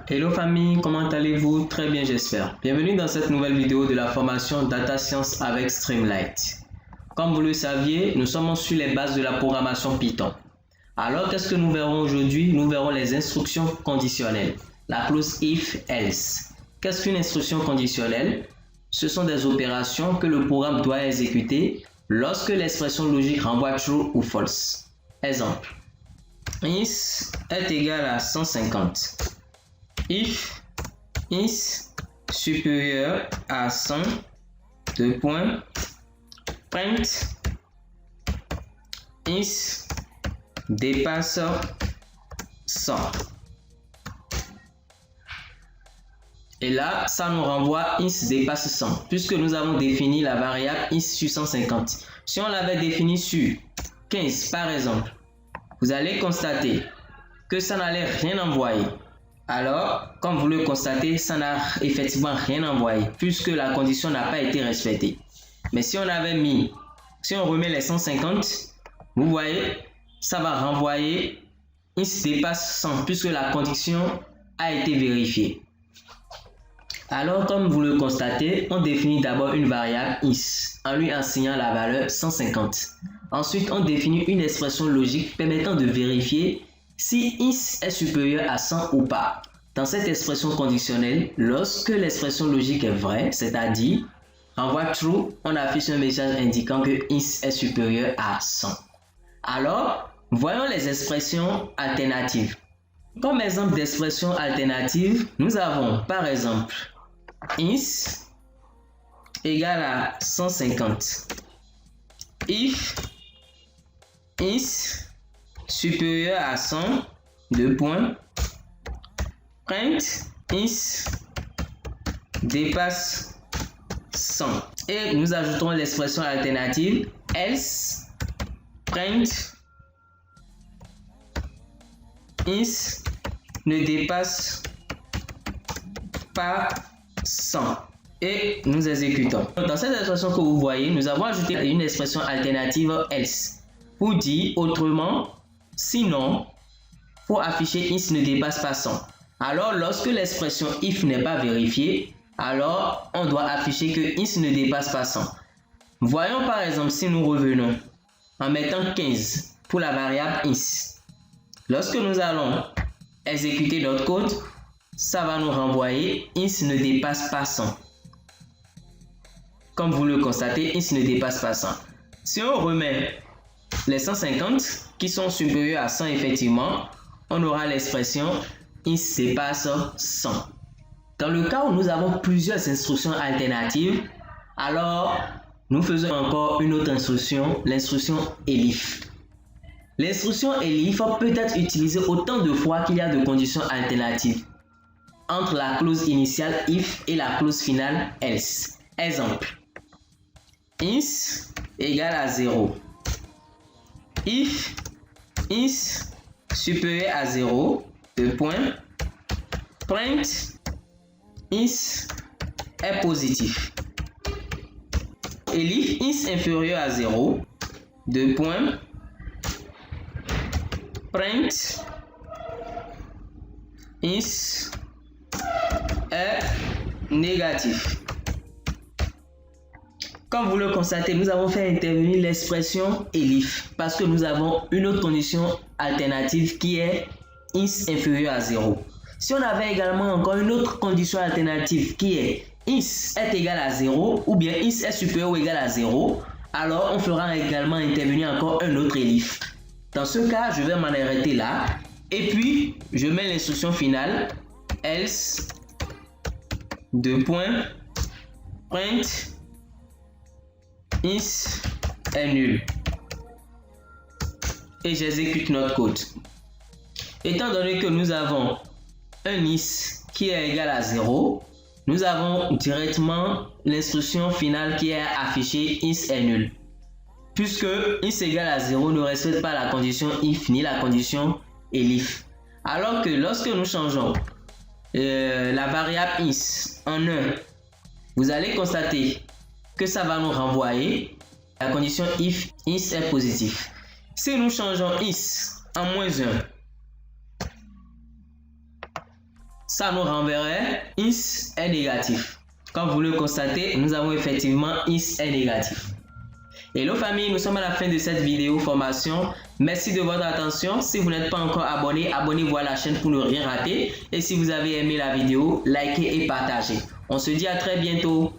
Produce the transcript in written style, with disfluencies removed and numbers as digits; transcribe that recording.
Hello famille, comment allez-vous? Très bien j'espère. Bienvenue dans cette nouvelle vidéo de la formation Data Science avec Streamlight. Comme vous le saviez, nous sommes sur les bases de la programmation Python. Alors qu'est-ce que nous verrons aujourd'hui? Nous verrons les instructions conditionnelles, la clause if-else. Qu'est-ce qu'une instruction conditionnelle? Ce sont des opérations que le programme doit exécuter lorsque l'expression logique renvoie true ou false. Exemple. Is est égal à 150. If is supérieur à 100, print is dépasse 100. Et là, ça nous renvoie is dépasse 100, puisque nous avons défini la variable is sur 150. Si on l'avait défini sur 15 par exemple, vous allez constater que ça n'allait rien envoyer. Alors, comme vous le constatez, ça n'a effectivement rien envoyé, puisque la condition n'a pas été respectée. Mais si on remet les 150, vous voyez, ça va renvoyer is dépasse 100, puisque la condition a été vérifiée. Alors, comme vous le constatez, on définit d'abord une variable is, en lui assignant la valeur 150. Ensuite, on définit une expression logique permettant de vérifier si is est supérieur à 100 ou pas. Dans cette expression conditionnelle, lorsque l'expression logique est vraie, c'est-à-dire renvoie true, on affiche un message indiquant que is est supérieur à 100. Alors, voyons les expressions alternatives. Comme exemple d'expression alternative, nous avons par exemple is égale à 150. If is supérieur à 100, print is dépasse 100. Et nous ajoutons l'expression alternative else print is ne dépasse pas 100. Et nous exécutons. Dans cette expression que vous voyez, nous avons ajouté une expression alternative else pour dire autrement, sinon, pour afficher is ne dépasse pas 100. Alors, lorsque l'expression if n'est pas vérifiée, alors on doit afficher que is ne dépasse pas 100. Voyons par exemple si nous revenons en mettant 15 pour la variable is. Lorsque nous allons exécuter notre code, ça va nous renvoyer is ne dépasse pas 100. Comme vous le constatez, is ne dépasse pas 100. Si on remet les 150 qui sont supérieurs à 100 effectivement, on aura l'expression is dépasse 100. Dans le cas où nous avons plusieurs instructions alternatives, alors nous faisons encore une autre instruction, l'instruction elif. L'instruction elif peut être utilisée autant de fois qu'il y a de conditions alternatives entre la clause initiale if et la clause finale else. Exemple, is égale à 0. If is supérieur à 0, print is est positif. Elif is inférieur à 0, print is est négatif. Comme vous le constatez, nous avons fait intervenir l'expression elif parce que nous avons une autre condition alternative qui est is inférieur à 0. Si on avait également encore une autre condition alternative qui est is est égal à 0 ou bien is est supérieur ou égal à 0, alors on fera également intervenir encore un autre elif. Dans ce cas, je vais m'en arrêter là et puis je mets l'instruction finale else print is est nul et j'exécute notre code. Étant donné que nous avons un is qui est égal à 0, nous avons directement l'instruction finale qui est affichée is est nul. Puisque is égale à 0 ne respecte pas la condition if ni la condition elif. Alors que lorsque nous changeons la variable is en 1, vous allez constater que ça va nous renvoyer la condition if is est positif. Si nous changeons is en -1, ça nous renverrait x est négatif. Comme vous le constatez, nous avons effectivement x est négatif. Hello famille, nous sommes à la fin de cette vidéo formation. Merci de votre attention. Si vous n'êtes pas encore abonné, abonnez-vous à la chaîne pour ne rien rater. Et si vous avez aimé la vidéo, likez et partagez. On se dit à très bientôt.